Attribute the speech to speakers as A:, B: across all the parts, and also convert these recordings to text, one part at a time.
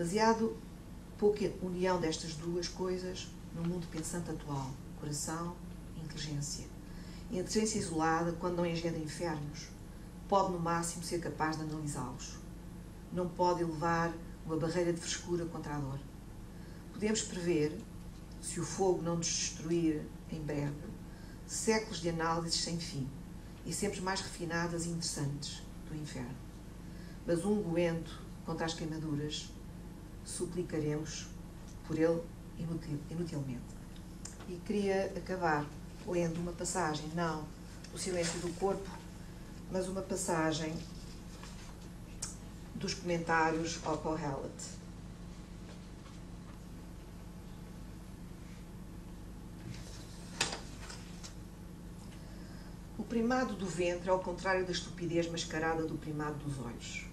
A: Demasiado pouca união destas duas coisas no mundo pensante atual. Coração e inteligência. A inteligência isolada, quando não engendra infernos, pode no máximo ser capaz de analisá-los. Não pode elevar uma barreira de frescura contra a dor. Podemos prever, se o fogo não nos destruir em breve, séculos de análises sem fim e sempre mais refinadas e interessantes do inferno. Mas um unguento contra as queimaduras suplicaremos por ele inutilmente. E queria acabar lendo uma passagem, não do Silêncio do Corpo, mas uma passagem dos comentários ao Kohelet. O primado do ventre é ao contrário da estupidez mascarada do primado dos olhos.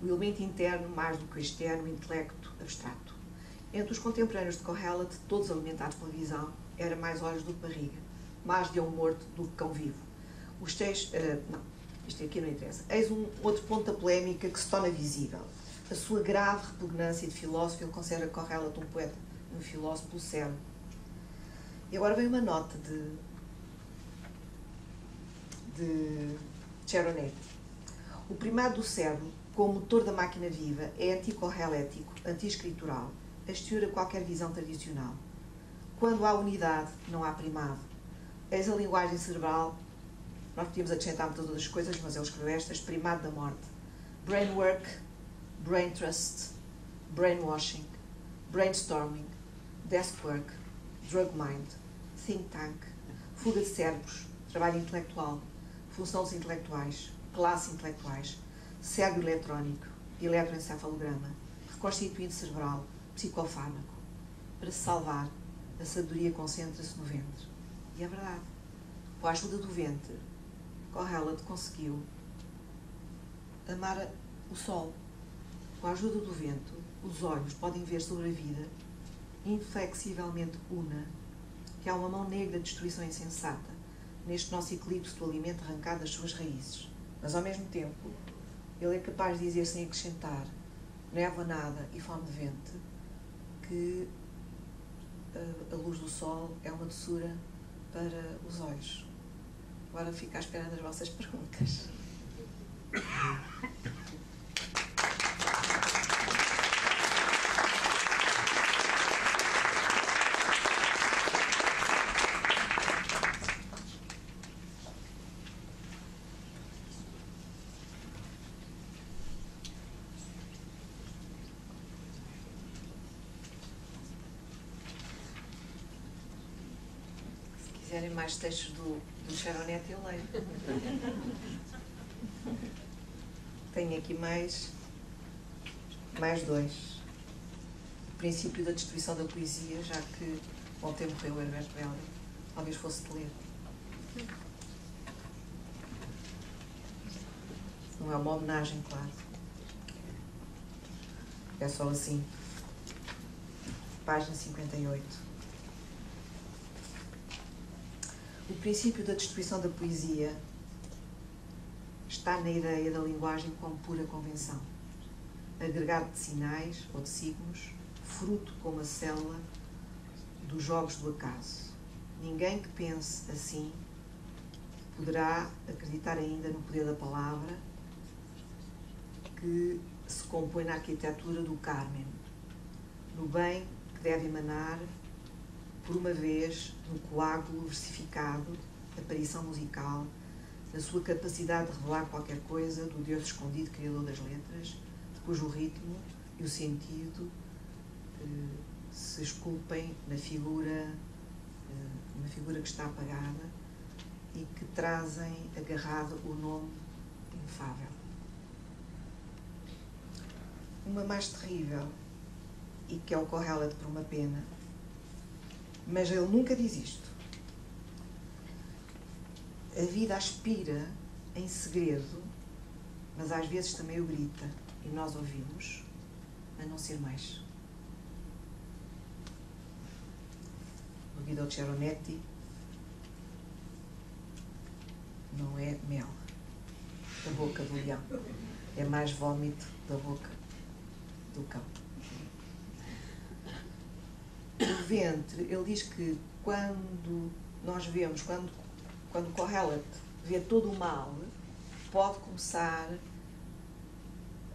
A: O elemento interno, mais do que o externo, o intelecto abstrato. Entre os contemporâneos de Kohelet, todos alimentados pela visão, era mais olhos do que barriga, mais leão morto do que cão vivo. Os textos... não, isto aqui não interessa. Eis um outro ponto da polémica que se torna visível. A sua grave repugnância de filósofo, ele considera Kohelet um poeta, um filósofo pelo cérebro. E agora vem uma nota de Cheronet. O primado do cérebro, como motor da máquina viva, é anticorrelético, anti-escritural, exterior a qualquer visão tradicional. Quando há unidade, não há primado. Eis a linguagem cerebral, nós podíamos acrescentar muitas outras coisas, mas ele escreveu estas: primado da morte. Brainwork, brain trust, brainwashing, brainstorming, desk work, drug mind, think tank, fuga de cérebros, trabalho intelectual, função dos intelectuais, classe intelectuais, cérebro eletrónico, eletroencefalograma, reconstituinte cerebral, psicofármaco. Para se salvar, a sabedoria concentra-se no ventre. E é verdade. Com a ajuda do ventre, Kohelet conseguiu amar o sol. Com a ajuda do vento, os olhos podem ver sobre a vida, inflexivelmente una, que há uma mão negra de destruição insensata neste nosso eclipse do alimento arrancado das suas raízes. Mas, ao mesmo tempo, ele é capaz de dizer, sem acrescentar névoa nada e fome de vento, que a luz do sol é uma doçura para os olhos. Agora fico à espera das vossas perguntas. Se quiserem mais textos do Cheronet, eu leio. Tenho aqui mais dois. O princípio da destruição da poesia, já que ontem morreu Herbert Belli. Talvez fosse de ler. Não é uma homenagem, claro. É só assim. Página 58. O princípio da destruição da poesia está na ideia da linguagem como pura convenção, agregado de sinais ou de signos, fruto como a célula dos jogos do acaso. Ninguém que pense assim poderá acreditar ainda no poder da palavra que se compõe na arquitetura do Carmen, no bem que deve emanar por uma vez no coágulo versificado, aparição musical, na sua capacidade de revelar qualquer coisa do Deus escondido, criador das letras, de cujo ritmo e o sentido se esculpem na figura que está apagada e que trazem agarrado o nome inefável. Uma mais terrível, e que é o Kohelet por uma pena, mas ele nunca diz isto. A vida aspira em segredo, mas às vezes também o grita, e nós ouvimos, a não ser mais. No Guido Cheronetti não é mel da boca do leão, é mais vômito da boca do cão. ventre, ele diz que quando nós vemos, quando Kohelet vê todo o mal, pode começar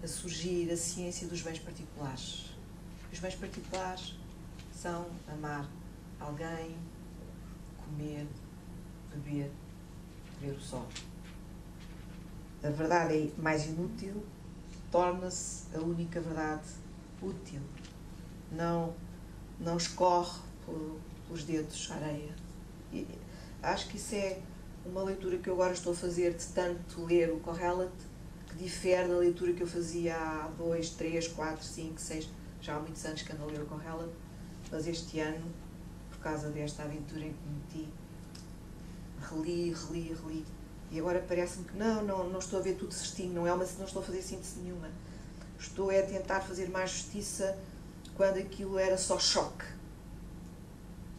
A: a surgir a ciência dos bens particulares. Os bens particulares são amar alguém, comer, beber, ver o sol. A verdade é mais inútil, torna-se a única verdade útil. Não escorre pelos dedos a areia. E acho que isso é uma leitura que eu agora estou a fazer de tanto ler o Kohelet, que difere da leitura que eu fazia há 2, 3, 4, 5, 6, já há muitos anos que ando a ler o Kohelet, mas este ano, por causa desta aventura em que me meti, reli, e agora parece-me que não estou a ver tudo certinho, não estou a fazer síntese nenhuma. Estou a tentar fazer mais justiça quando aquilo era só choque.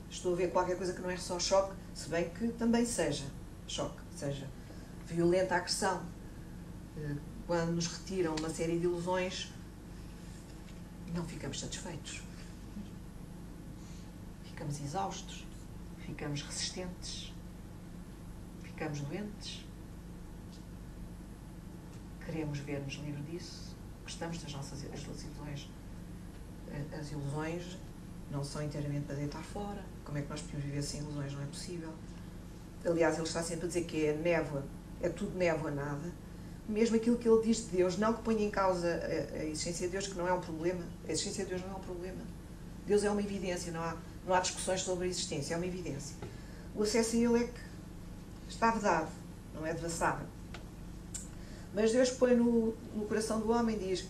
A: Estou a ver qualquer coisa que não é só choque, se bem que também seja choque, seja violenta agressão. Quando nos retiram uma série de ilusões, não ficamos satisfeitos. Ficamos exaustos, ficamos resistentes, ficamos doentes. Queremos ver-nos livres disso, gostamos das nossas ilusões. As ilusões não são inteiramente para deitar fora. Como é que nós podemos viver sem ilusões? Não é possível. Aliás, ele está sempre a dizer que é névoa, é tudo névoa, nada. Mesmo aquilo que ele diz de Deus, não que ponha em causa a existência de Deus, que não é um problema. A existência de Deus não é um problema. Deus é uma evidência, não há discussões sobre a existência, é uma evidência. O acesso a ele é que está vedado, não é devassado. Mas Deus põe no coração do homem, diz,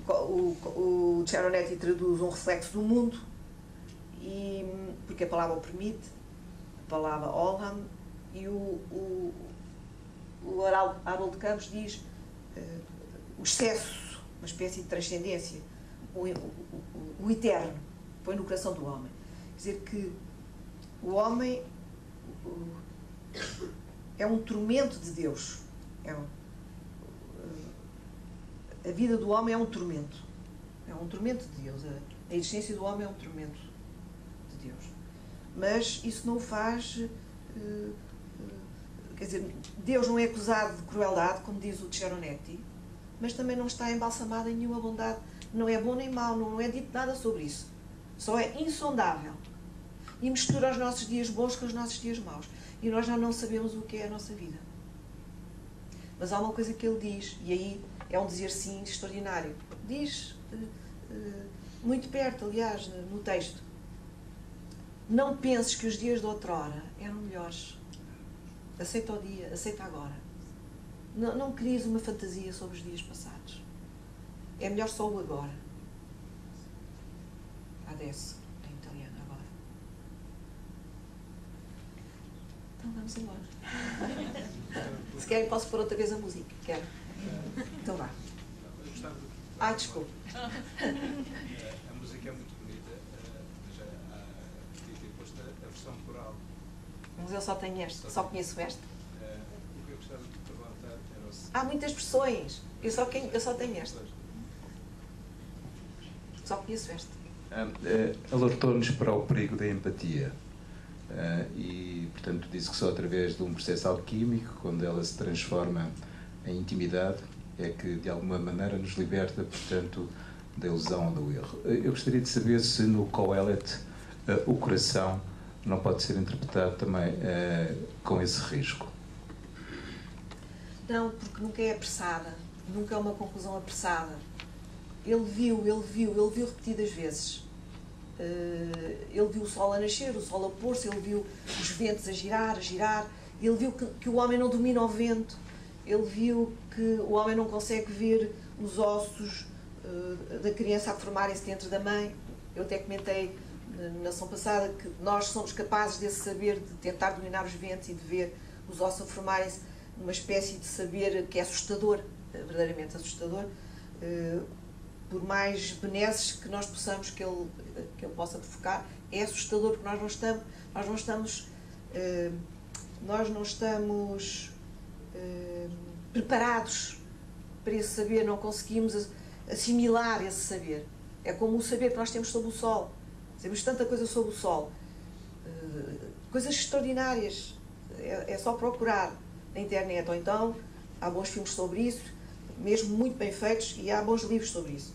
A: o Charonetti traduz um reflexo do mundo, porque a palavra o permite, a palavra Olam, e o Harold Campos diz o excesso, uma espécie de transcendência, o eterno, põe no coração do homem. Quer dizer que o homem é um tormento de Deus. A vida do homem é um tormento. É um tormento de Deus. A existência do homem é um tormento de Deus. Mas isso não o faz... quer dizer, Deus não é acusado de crueldade, como diz o Charonetti, mas também não está embalsamado em nenhuma bondade. Não é bom nem mau, não é dito nada sobre isso. Só é insondável. E mistura os nossos dias bons com os nossos dias maus. E nós já não sabemos o que é a nossa vida. Mas há uma coisa que ele diz, e aí é um dizer sim extraordinário. Diz, muito perto, aliás, no texto: não penses que os dias de outrora eram melhores. Aceita o dia, aceita agora. Não cries uma fantasia sobre os dias passados. É melhor só o agora. Adesso, em italiano, agora. Então vamos embora. Se querem, posso pôr outra vez a música. Quero. Então vá. Desculpe.
B: A música é muito bonita, mas podia ter posto a versão coral.
A: Mas eu só tenho esta, só conheço esta.
B: O que eu gostava de perguntar era o seguinte.
A: Há muitas versões. Eu só tenho esta. Só conheço esta.
C: Alertou-nos para o perigo da empatia. E, portanto, disse que só através de um processo alquímico, quando ela se transforma em intimidade, é que, de alguma maneira, nos liberta, portanto, da ilusão ou do erro. Eu gostaria de saber se no Kohelet o coração não pode ser interpretado também com esse risco.
A: Não, porque nunca é apressada, nunca é uma conclusão apressada. Ele viu repetidas vezes. Ele viu o sol a nascer, o sol a pôr-se, ele viu os ventos a girar, ele viu que o homem não domina o vento, ele viu que o homem não consegue ver os ossos da criança a formarem-se dentro da mãe. Eu até comentei na ação passada que nós somos capazes desse saber de tentar dominar os ventos e de ver os ossos a formarem-se, uma espécie de saber que é assustador, verdadeiramente assustador. Por mais benesses que nós possamos que ele possa provocar, é assustador, porque nós não estamos preparados para esse saber, não conseguimos assimilar esse saber. É como o saber que nós temos sobre o Sol. Sabemos tanta coisa sobre o Sol. Coisas extraordinárias. É só procurar na internet, ou então há bons filmes sobre isso, mesmo muito bem feitos, e há bons livros sobre isso.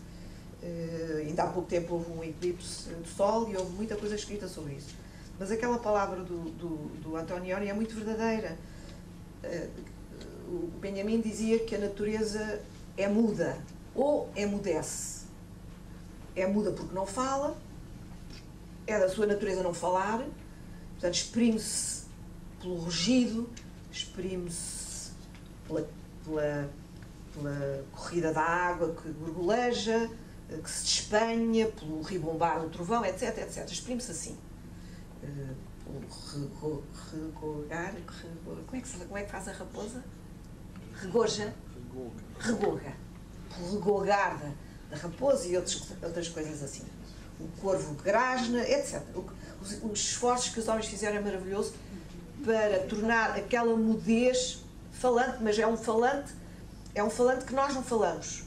A: Ainda há pouco tempo houve um eclipse do Sol e houve muita coisa escrita sobre isso. Mas aquela palavra do Antonioni é muito verdadeira. O Benjamin dizia que a natureza é muda, ou emudece. É muda porque não fala, é da sua natureza não falar, portanto exprime-se pelo rugido, exprime-se pela corrida da água que gorgoleja, que se despenha, pelo ribombar do trovão, etc, etc. Exprime-se assim. Regogar, como é que faz a raposa? Regoja? Regoga. Pelo regogar da raposa e outras coisas assim. O corvo grasna, etc. Os esforços que os homens fizeram é maravilhoso para tornar aquela mudez falante, mas é um falante que nós não falamos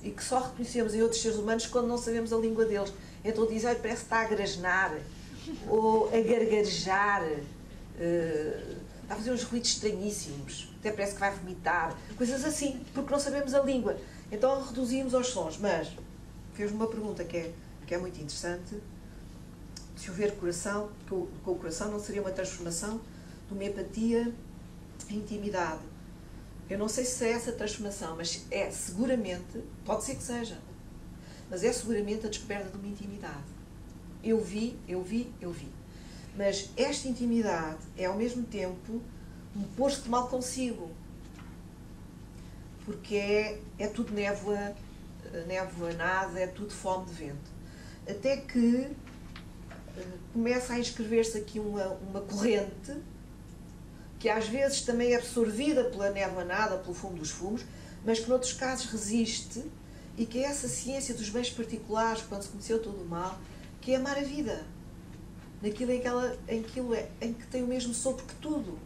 A: e que só reconhecemos em outros seres humanos quando não sabemos a língua deles. Então dizem, parece que está a grasnar ou a gargarejar, está a fazer uns ruídos estranhíssimos, até parece que vai vomitar, coisas assim, porque não sabemos a língua. Então reduzimos aos sons, mas fez-me uma pergunta que é muito interessante. Se houver coração, com o coração não seria uma transformação de uma empatia em intimidade. Eu não sei se é essa transformação, mas é seguramente, pode ser que seja, mas é seguramente a descoberta de uma intimidade. Eu vi. Mas esta intimidade é ao mesmo tempo um pôr-se de mal consigo. Porque é tudo névoa, nada, é tudo fome de vento. Até que começa a inscrever-se aqui uma corrente que às vezes também é absorvida pela névoa nada, pelo fumo dos fumos, mas que noutros casos resiste, e que é essa ciência dos bens particulares, quando se conheceu todo o mal, que é amar a vida, naquilo em que tem o mesmo sopro que tudo.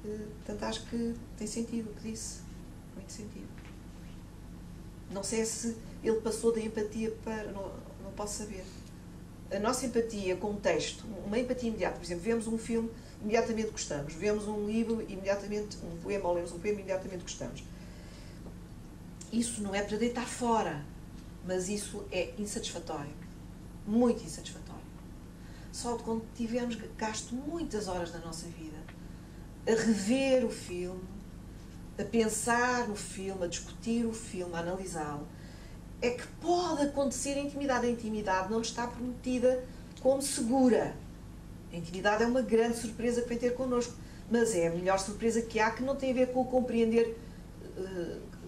A: Portanto, acho que tem sentido o que disse, muito sentido. Não sei se ele passou da empatia para... não posso saber. A nossa empatia com um texto, uma empatia imediata, por exemplo, vemos um filme, imediatamente gostamos, vemos um livro, imediatamente, um poema, ou lemos um poema, imediatamente gostamos. Isso não é para deitar fora, mas isso é insatisfatório, muito insatisfatório. Só quando tivermos gasto muitas horas da nossa vida a rever o filme, a pensar no filme, a discutir o filme, a analisá-lo, é que pode acontecer a intimidade. A intimidade não está prometida como segura. A intimidade é uma grande surpresa que vem ter connosco, mas é a melhor surpresa que há, que não tem a ver com o compreender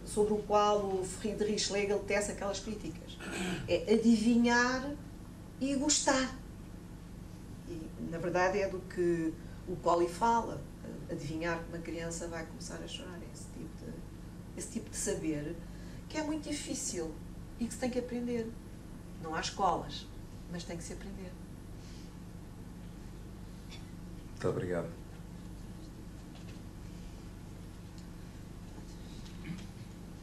A: sobre o qual o Friedrich Schlegel tece aquelas críticas. É adivinhar e gostar. E, na verdade, é do que o Poli fala. Adivinhar que uma criança vai começar a chorar. Esse tipo de saber que é muito difícil e que se tem que aprender. Não há escolas, mas tem que se aprender.
C: Muito obrigado.